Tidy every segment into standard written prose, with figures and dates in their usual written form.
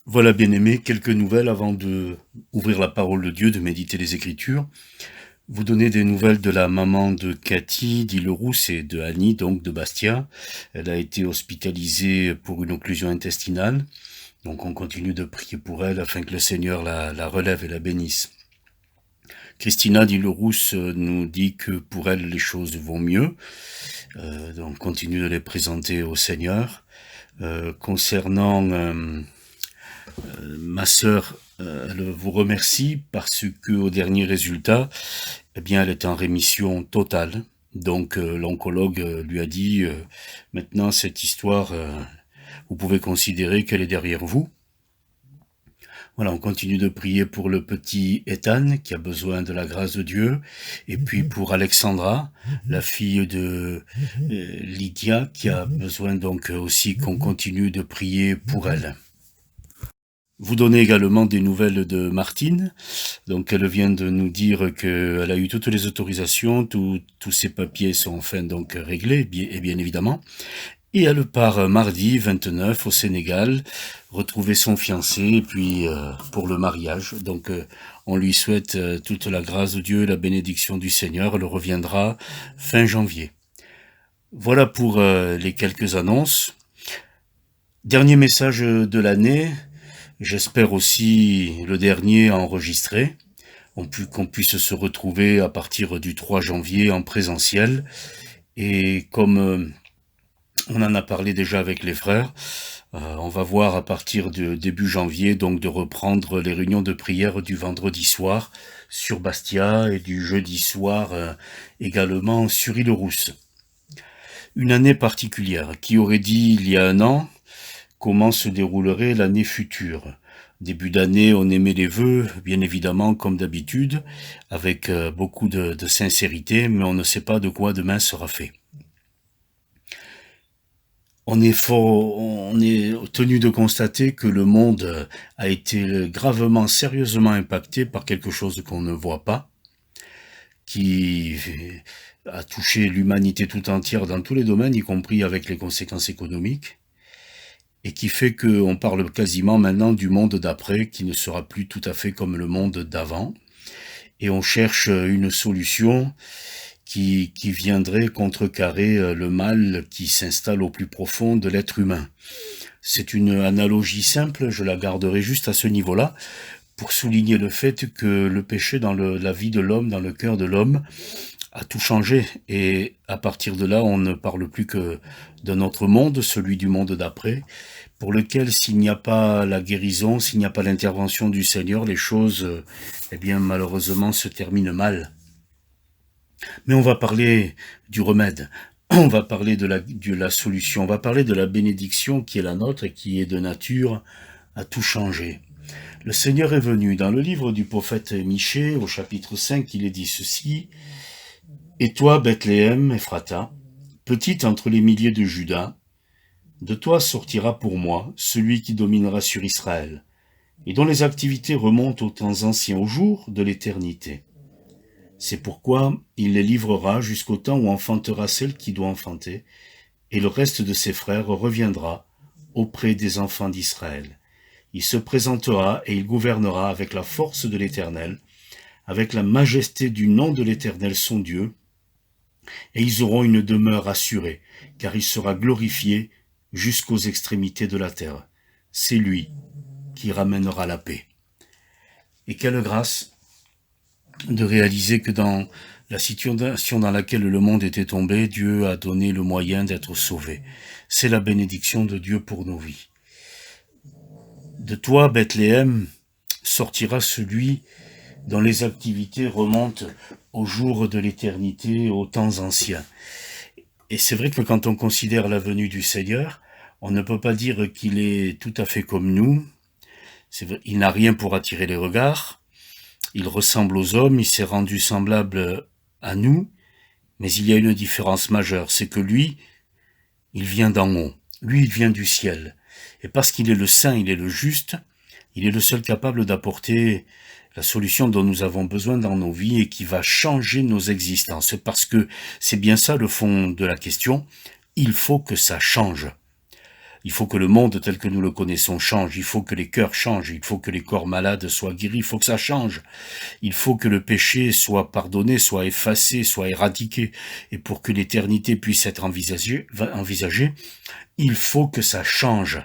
Voilà, bien-aimés, quelques nouvelles avant de ouvrir la parole de Dieu, de méditer les Écritures. Vous donnez des nouvelles de la maman de Cathy, d'Île-Rousse et de Annie, donc de Bastia. Elle a été hospitalisée pour une occlusion intestinale. Donc on continue de prier pour elle afin que le Seigneur la relève et la bénisse. Christina d'Île-Rousse nous dit que pour elle les choses vont mieux. Donc on continue de les présenter au Seigneur. Concernant ma sœur, elle vous remercie parce que au dernier résultat, eh bien, elle est en rémission totale. Donc, l'oncologue lui a dit, maintenant cette histoire, vous pouvez considérer qu'elle est derrière vous. Voilà, on continue de prier pour le petit Ethan qui a besoin de la grâce de Dieu, et puis pour Alexandra, la fille de Lydia, qui a besoin donc aussi qu'on continue de prier pour elle. Vous donnez également des nouvelles de Martine. Donc elle vient de nous dire qu'elle a eu toutes les autorisations, tous ses papiers sont enfin donc réglés, et bien évidemment. Et elle part mardi 29 au Sénégal, retrouver son fiancé, et puis pour le mariage. Donc on lui souhaite toute la grâce de Dieu, la bénédiction du Seigneur. Elle reviendra fin janvier. Voilà pour les quelques annonces. Dernier message de l'année. J'espère aussi le dernier à enregistrer. Qu'on puisse se retrouver à partir du 3 janvier en présentiel. Et comme on en a parlé déjà avec les frères, on va voir à partir de début janvier donc de reprendre les réunions de prière du vendredi soir sur Bastia et du jeudi soir également sur Île-Rousse. Une année particulière. Qui aurait dit il y a un an comment se déroulerait l'année future? Début d'année, on émet les vœux, bien évidemment, comme d'habitude, avec beaucoup de sincérité, mais on ne sait pas de quoi demain sera fait. On est tenu de constater que le monde a été gravement, sérieusement impacté par quelque chose qu'on ne voit pas, qui a touché l'humanité tout entière dans tous les domaines, y compris avec les conséquences économiques, et qui fait qu'on parle quasiment maintenant du monde d'après, qui ne sera plus tout à fait comme le monde d'avant, et on cherche une solution qui viendrait contrecarrer le mal qui s'installe au plus profond de l'être humain. C'est une analogie simple, je la garderai juste à ce niveau-là, pour souligner le fait que le péché dans la vie de l'homme, dans le cœur de l'homme, a tout changé. Et à partir de là, on ne parle plus que d'un autre monde, celui du monde d'après, pour lequel s'il n'y a pas la guérison, s'il n'y a pas l'intervention du Seigneur, les choses, eh bien, malheureusement, se terminent mal. Mais on va parler du remède. On va parler de la solution. On va parler de la bénédiction qui est la nôtre et qui est de nature à tout changer. Le Seigneur est venu. Dans le livre du prophète Michée, au chapitre 5, il est dit ceci. Et toi, Bethléem, Ephrata, petite entre les milliers de Juda, de toi sortira pour moi celui qui dominera sur Israël, et dont les activités remontent aux temps anciens, au jour de l'éternité. C'est pourquoi il les livrera jusqu'au temps où enfantera celle qui doit enfanter, et le reste de ses frères reviendra auprès des enfants d'Israël. Il se présentera et il gouvernera avec la force de l'Éternel, avec la majesté du nom de l'Éternel son Dieu, et ils auront une demeure assurée, car il sera glorifié jusqu'aux extrémités de la terre. C'est lui qui ramènera la paix. Et quelle grâce de réaliser que dans la situation dans laquelle le monde était tombé, Dieu a donné le moyen d'être sauvé. C'est la bénédiction de Dieu pour nos vies. De toi, Bethléem, sortira celui dont les activités remontent au jour de l'éternité, aux temps anciens. Et c'est vrai que quand on considère la venue du Seigneur, on ne peut pas dire qu'il est tout à fait comme nous. C'est vrai, il n'a rien pour attirer les regards. Il ressemble aux hommes, il s'est rendu semblable à nous, mais il y a une différence majeure, c'est que lui, il vient d'en haut. Lui, il vient du ciel. Et parce qu'il est le saint, il est le juste, il est le seul capable d'apporter la solution dont nous avons besoin dans nos vies et qui va changer nos existences. Parce que c'est bien ça le fond de la question. Il faut que ça change. Il faut que le monde tel que nous le connaissons change. Il faut que les cœurs changent. Il faut que les corps malades soient guéris. Il faut que ça change. Il faut que le péché soit pardonné, soit effacé, soit éradiqué. Et pour que l'éternité puisse être envisagée, il faut que ça change.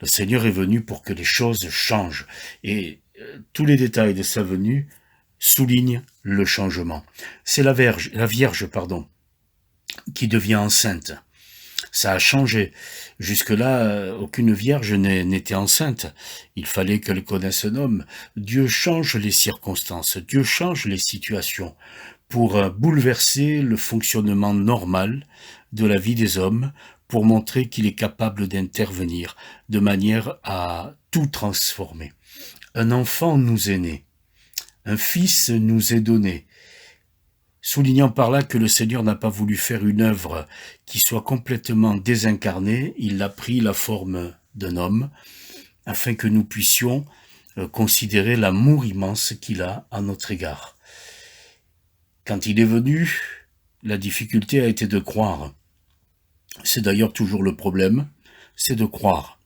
Le Seigneur est venu pour que les choses changent. Et tous les détails de sa venue soulignent le changement. C'est la Vierge, qui devient enceinte. Ça a changé. Jusque-là, aucune vierge n'était enceinte. Il fallait qu'elle connaisse un homme. Dieu change les circonstances, Dieu change les situations pour bouleverser le fonctionnement normal de la vie des hommes, pour montrer qu'il est capable d'intervenir de manière à tout transformer. Un enfant nous est né, un fils nous est donné, soulignant par là que le Seigneur n'a pas voulu faire une œuvre qui soit complètement désincarnée, il a pris la forme d'un homme, afin que nous puissions considérer l'amour immense qu'il a à notre égard. Quand il est venu, la difficulté a été de croire. C'est d'ailleurs toujours le problème, c'est de croire.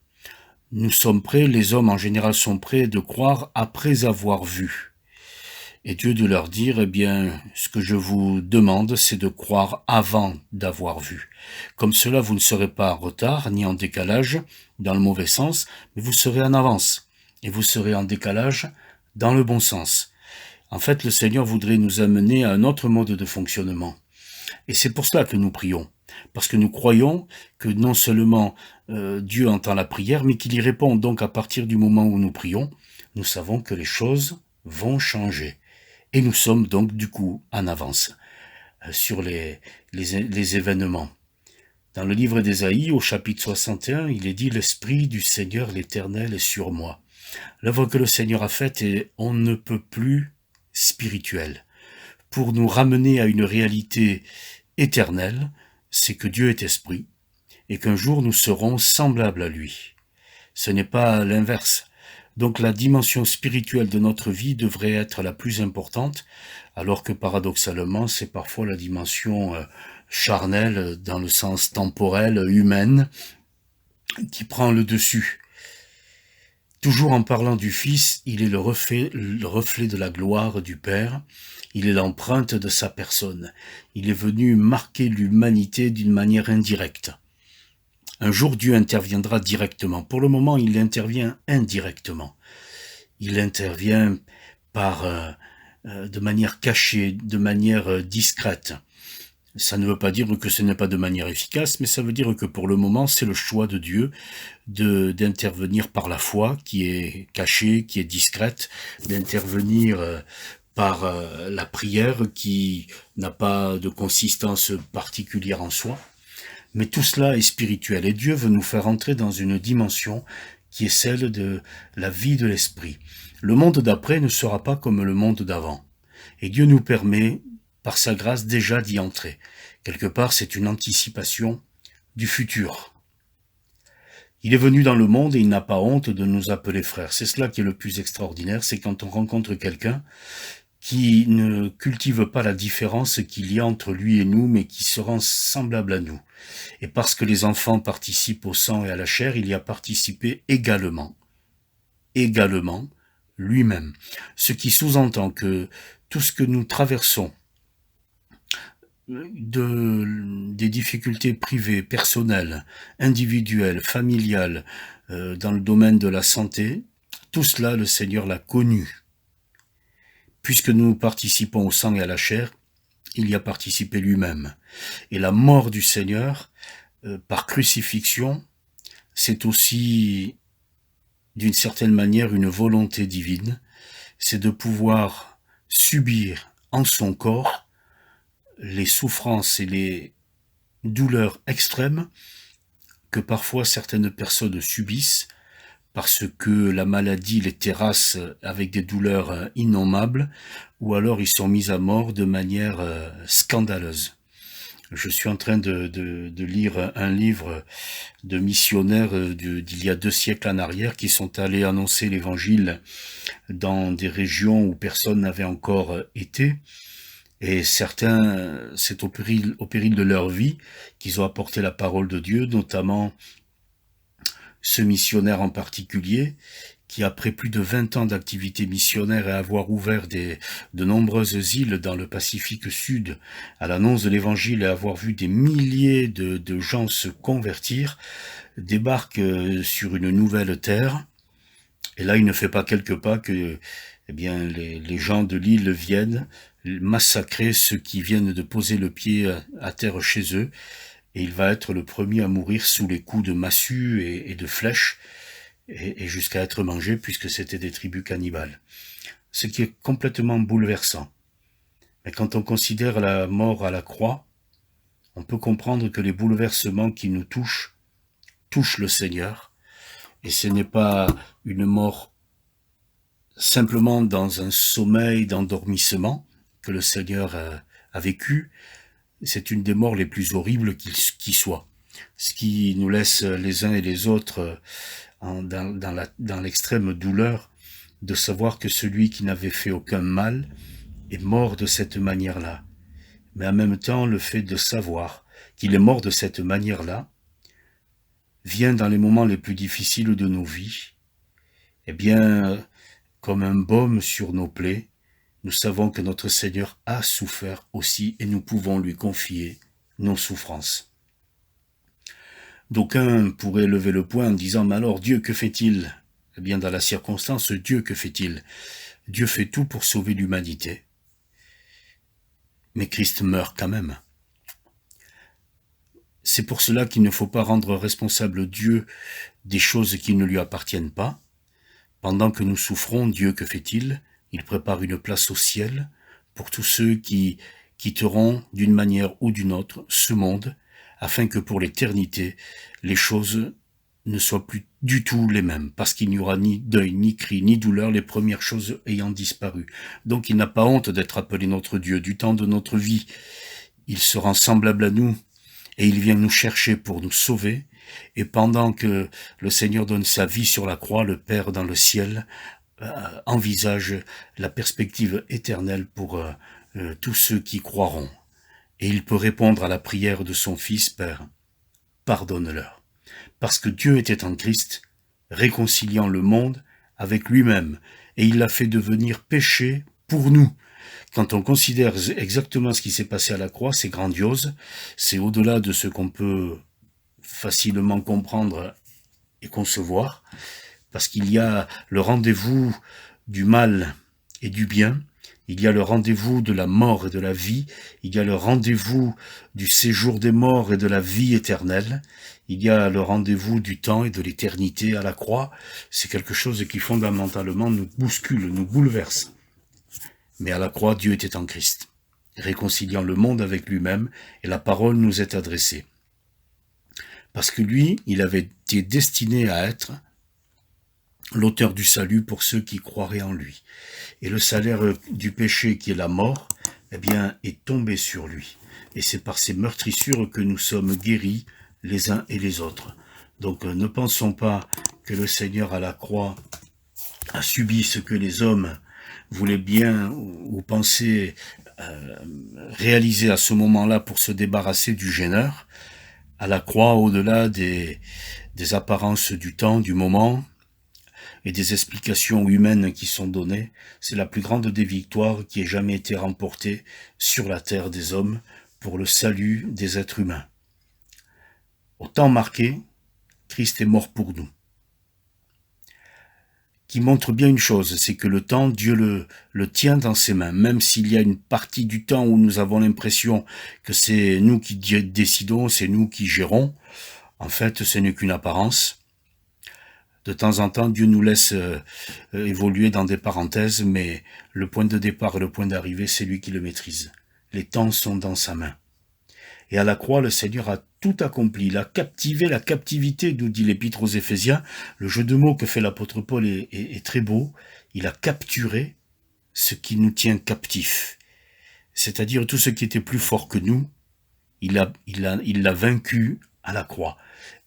Nous sommes prêts, les hommes en général sont prêts de croire après avoir vu. Et Dieu de leur dire, eh bien, ce que je vous demande, c'est de croire avant d'avoir vu. Comme cela, vous ne serez pas en retard, ni en décalage, dans le mauvais sens, mais vous serez en avance. Et vous serez en décalage dans le bon sens. En fait, le Seigneur voudrait nous amener à un autre mode de fonctionnement. Et c'est pour cela que nous prions. Parce que nous croyons que non seulement Dieu entend la prière, mais qu'il y répond. Donc à partir du moment où nous prions, nous savons que les choses vont changer. Et nous sommes donc du coup en avance sur les événements. Dans le livre d'Ésaïe, au chapitre 61, il est dit « L'Esprit du Seigneur l'Éternel est sur moi ». L'œuvre que le Seigneur a faite est on ne peut plus spirituelle. Pour nous ramener à une réalité éternelle, c'est que Dieu est esprit et qu'un jour nous serons semblables à lui. Ce n'est pas l'inverse. Donc la dimension spirituelle de notre vie devrait être la plus importante, alors que paradoxalement, c'est parfois la dimension charnelle, dans le sens temporel, humaine, qui prend le dessus. Toujours en parlant du Fils, il est le reflet de la gloire du Père, il est l'empreinte de sa personne. Il est venu marquer l'humanité d'une manière indirecte. Un jour, Dieu interviendra directement. Pour le moment, il intervient indirectement. Il intervient de manière cachée, de manière discrète. Ça ne veut pas dire que ce n'est pas de manière efficace, mais ça veut dire que pour le moment, c'est le choix de Dieu d'intervenir par la foi, qui est cachée, qui est discrète, d'intervenir par la prière, qui n'a pas de consistance particulière en soi. Mais tout cela est spirituel et Dieu veut nous faire entrer dans une dimension qui est celle de la vie de l'esprit. Le monde d'après ne sera pas comme le monde d'avant. Et Dieu nous permet, par sa grâce, déjà d'y entrer. Quelque part, c'est une anticipation du futur. Il est venu dans le monde et il n'a pas honte de nous appeler frères. C'est cela qui est le plus extraordinaire, c'est quand on rencontre quelqu'un qui ne cultive pas la différence qu'il y a entre lui et nous, mais qui se rend semblable à nous. Et parce que les enfants participent au sang et à la chair, il y a participé également lui-même. Ce qui sous-entend que tout ce que nous traversons, des difficultés privées, personnelles, individuelles, familiales, dans le domaine de la santé, tout cela, le Seigneur l'a connu. Puisque nous participons au sang et à la chair, il y a participé lui-même. Et la mort du Seigneur, par crucifixion, c'est aussi, d'une certaine manière, une volonté divine. C'est de pouvoir subir en son corps les souffrances et les douleurs extrêmes que parfois certaines personnes subissent parce que la maladie les terrasse avec des douleurs innommables, ou alors ils sont mis à mort de manière scandaleuse. Je suis en train de lire un livre de missionnaires d'il y a 2 siècles en arrière qui sont allés annoncer l'évangile dans des régions où personne n'avait encore été. Et certains, c'est au péril de leur vie qu'ils ont apporté la parole de Dieu, notamment ce missionnaire en particulier, qui après plus de 20 ans d'activité missionnaire et avoir ouvert de nombreuses îles dans le Pacifique Sud à l'annonce de l'Évangile et avoir vu des milliers de gens se convertir, débarque sur une nouvelle terre. Et là, il ne fait pas quelques pas que les gens de l'île viennent massacrer ceux qui viennent de poser le pied à terre chez eux. Et il va être le premier à mourir sous les coups de massues et de flèches, et jusqu'à être mangé, puisque c'était des tribus cannibales. Ce qui est complètement bouleversant. Mais quand on considère la mort à la croix, on peut comprendre que les bouleversements qui nous touchent le Seigneur, et ce n'est pas une mort simplement dans un sommeil d'endormissement que le Seigneur a vécu. C'est une des morts les plus horribles qui soit. Ce qui nous laisse les uns et les autres dans l'extrême douleur de savoir que celui qui n'avait fait aucun mal est mort de cette manière-là. Mais en même temps, le fait de savoir qu'il est mort de cette manière-là vient dans les moments les plus difficiles de nos vies. Eh bien, comme un baume sur nos plaies, nous savons que notre Seigneur a souffert aussi et nous pouvons lui confier nos souffrances. D'aucuns pourraient lever le poing en disant « Mais alors Dieu, que fait-il » Eh bien, dans la circonstance, Dieu, que fait-il ? Dieu fait tout pour sauver l'humanité. Mais Christ meurt quand même. C'est pour cela qu'il ne faut pas rendre responsable Dieu des choses qui ne lui appartiennent pas. Pendant que nous souffrons, Dieu, que fait-il ? Il prépare une place au ciel pour tous ceux qui quitteront d'une manière ou d'une autre ce monde, afin que pour l'éternité, les choses ne soient plus du tout les mêmes, parce qu'il n'y aura ni deuil, ni cri, ni douleur, les premières choses ayant disparu. Donc il n'a pas honte d'être appelé notre Dieu. Du temps de notre vie, il se rend semblable à nous, et il vient nous chercher pour nous sauver. Et pendant que le Seigneur donne sa vie sur la croix, le Père dans le ciel envisage la perspective éternelle pour tous ceux qui croiront. Et il peut répondre à la prière de son Fils, Père, pardonne-leur. Parce que Dieu était en Christ, réconciliant le monde avec lui-même, et il l'a fait devenir péché pour nous. Quand on considère exactement ce qui s'est passé à la croix, c'est grandiose, c'est au-delà de ce qu'on peut facilement comprendre et concevoir, parce qu'il y a le rendez-vous du mal et du bien, il y a le rendez-vous de la mort et de la vie, il y a le rendez-vous du séjour des morts et de la vie éternelle, il y a le rendez-vous du temps et de l'éternité à la croix. C'est quelque chose qui fondamentalement nous bouscule, nous bouleverse. Mais à la croix, Dieu était en Christ, réconciliant le monde avec lui-même, et la parole nous est adressée. Parce que lui, il avait été destiné à être l'auteur du salut pour ceux qui croiraient en lui. Et le salaire du péché, qui est la mort, eh bien, est tombé sur lui. Et c'est par ces meurtrissures que nous sommes guéris les uns et les autres. Donc ne pensons pas que le Seigneur à la croix a subi ce que les hommes voulaient bien ou pensaient réaliser à ce moment-là pour se débarrasser du gêneur. À la croix, au-delà des apparences du temps, du moment, et des explications humaines qui sont données, c'est la plus grande des victoires qui ait jamais été remportée sur la terre des hommes pour le salut des êtres humains. Au temps marqué, Christ est mort pour nous. Qui montre bien une chose, c'est que le temps, Dieu le tient dans ses mains, même s'il y a une partie du temps où nous avons l'impression que c'est nous qui décidons, c'est nous qui gérons. En fait, ce n'est qu'une apparence. De temps en temps, Dieu nous laisse évoluer dans des parenthèses, mais le point de départ et le point d'arrivée, c'est lui qui le maîtrise. Les temps sont dans sa main. Et à la croix, le Seigneur a tout accompli. Il a captivé la captivité, nous dit l'Épître aux Éphésiens. Le jeu de mots que fait l'apôtre Paul est très beau. Il a capturé ce qui nous tient captifs. C'est-à-dire tout ce qui était plus fort que nous, il l'a vaincu à la croix.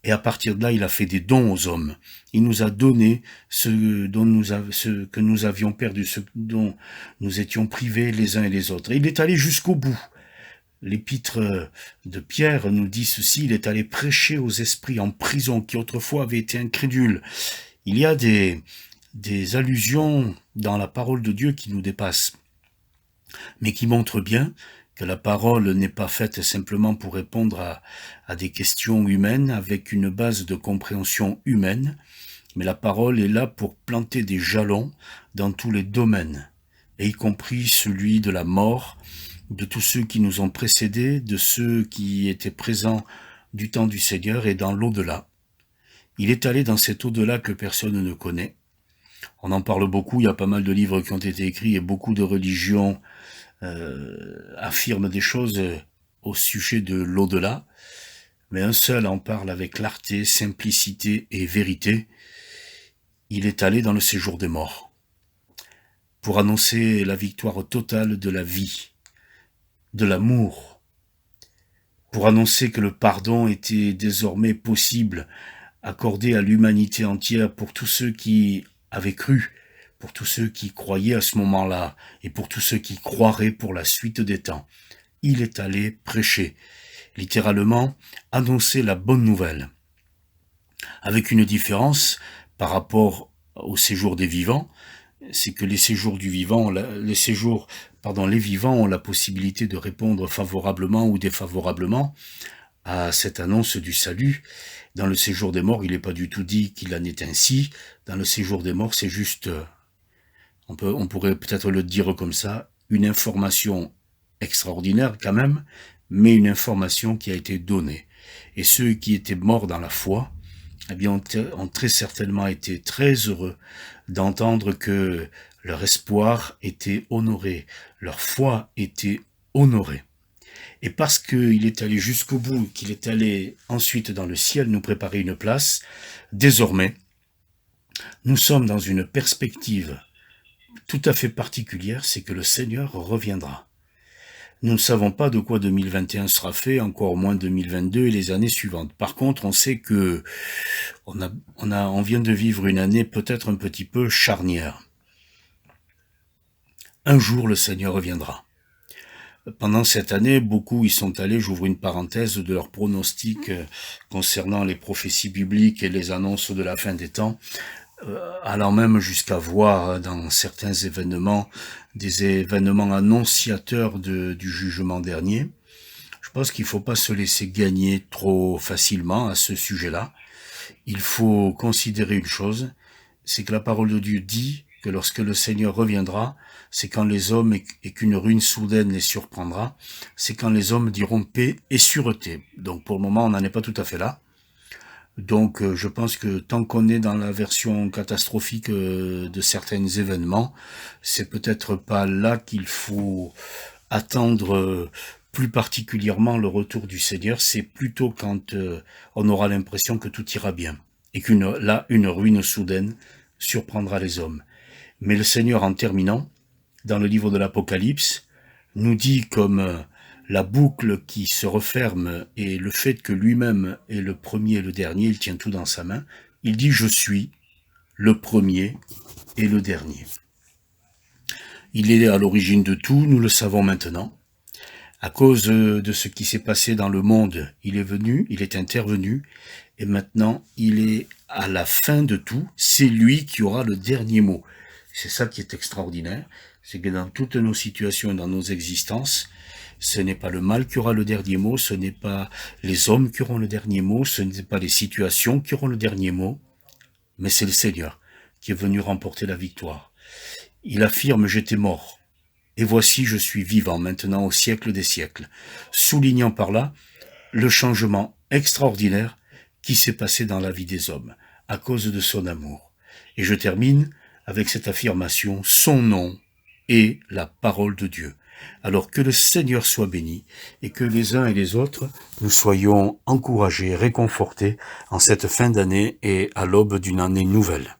Et à partir de là, il a fait des dons aux hommes. Il nous a donné ce que nous avions perdu, ce dont nous étions privés les uns et les autres. Et il est allé jusqu'au bout. l'épître de Pierre nous dit ceci: il est allé prêcher aux esprits en prison qui autrefois avaient été incrédules. Il y a des allusions dans la parole de Dieu qui nous dépassent, mais qui montrent bien que la parole n'est pas faite simplement pour répondre à des questions humaines avec une base de compréhension humaine, mais la parole est là pour planter des jalons dans tous les domaines, et y compris celui de la mort, de tous ceux qui nous ont précédés, de ceux qui étaient présents du temps du Seigneur et dans l'au-delà. Il est allé dans cet au-delà que personne ne connaît. On en parle beaucoup, il y a pas mal de livres qui ont été écrits et beaucoup de religions affirment des choses au sujet de l'au-delà, mais un seul en parle avec clarté, simplicité et vérité. Il est allé dans le séjour des morts pour annoncer la victoire totale de la vie, de l'amour, pour annoncer que le pardon était désormais possible, accordé à l'humanité entière pour tous ceux qui avaient cru, pour tous ceux qui croyaient à ce moment-là, et pour tous ceux qui croiraient pour la suite des temps. Il est allé prêcher, littéralement annoncer la bonne nouvelle, avec une différence par rapport au séjour des vivants, c'est que les séjours du vivant, les vivants ont la possibilité de répondre favorablement ou défavorablement à cette annonce du salut. Dans le séjour des morts, il n'est pas du tout dit qu'il en est ainsi. Dans le séjour des morts, c'est juste, on pourrait peut-être le dire comme ça, une information extraordinaire quand même, mais une information qui a été donnée. Et ceux qui étaient morts dans la foi, eh bien, ont très certainement été très heureux d'entendre que leur espoir était honoré, leur foi était honorée. Et parce qu'il est allé jusqu'au bout, qu'il est allé ensuite dans le ciel nous préparer une place, désormais, nous sommes dans une perspective tout à fait particulière, c'est que le Seigneur reviendra. Nous ne savons pas de quoi 2021 sera fait, encore moins 2022 et les années suivantes. Par contre, on sait que on vient de vivre une année peut-être un petit peu charnière. Un jour, le Seigneur reviendra. Pendant cette année, beaucoup y sont allés, j'ouvre une parenthèse, de leurs pronostics concernant les prophéties bibliques et les annonces de la fin des temps, allant même jusqu'à voir dans certains événements, des événements annonciateurs du jugement dernier. Je pense qu'il ne faut pas se laisser gagner trop facilement à ce sujet-là. Il faut considérer une chose, c'est que la parole de Dieu dit que lorsque le Seigneur reviendra, c'est quand les hommes et qu'une ruine soudaine les surprendra, c'est quand les hommes diront paix et sûreté. Donc pour le moment, on n'en est pas tout à fait là. Donc je pense que tant qu'on est dans la version catastrophique de certains événements, c'est peut-être pas là qu'il faut attendre plus particulièrement le retour du Seigneur, c'est plutôt quand on aura l'impression que tout ira bien et qu'une ruine soudaine surprendra les hommes. Mais le Seigneur, en terminant, dans le livre de l'Apocalypse, nous dit comme la boucle qui se referme et le fait que lui-même est le premier et le dernier, il tient tout dans sa main, il dit « Je suis le premier et le dernier ». Il est à l'origine de tout, nous le savons maintenant. À cause de ce qui s'est passé dans le monde, il est venu, il est intervenu, et maintenant il est à la fin de tout, c'est lui qui aura le dernier mot. C'est ça qui est extraordinaire, c'est que dans toutes nos situations, dans nos existences, ce n'est pas le mal qui aura le dernier mot, ce n'est pas les hommes qui auront le dernier mot, ce n'est pas les situations qui auront le dernier mot, mais c'est le Seigneur qui est venu remporter la victoire. Il affirme « J'étais mort, et voici je suis vivant maintenant au siècle des siècles », soulignant par là le changement extraordinaire qui s'est passé dans la vie des hommes à cause de son amour. Et je termine avec cette affirmation « Son nom est la parole de Dieu ». Alors que le Seigneur soit béni et que les uns et les autres, nous soyons encouragés, réconfortés en cette fin d'année et à l'aube d'une année nouvelle.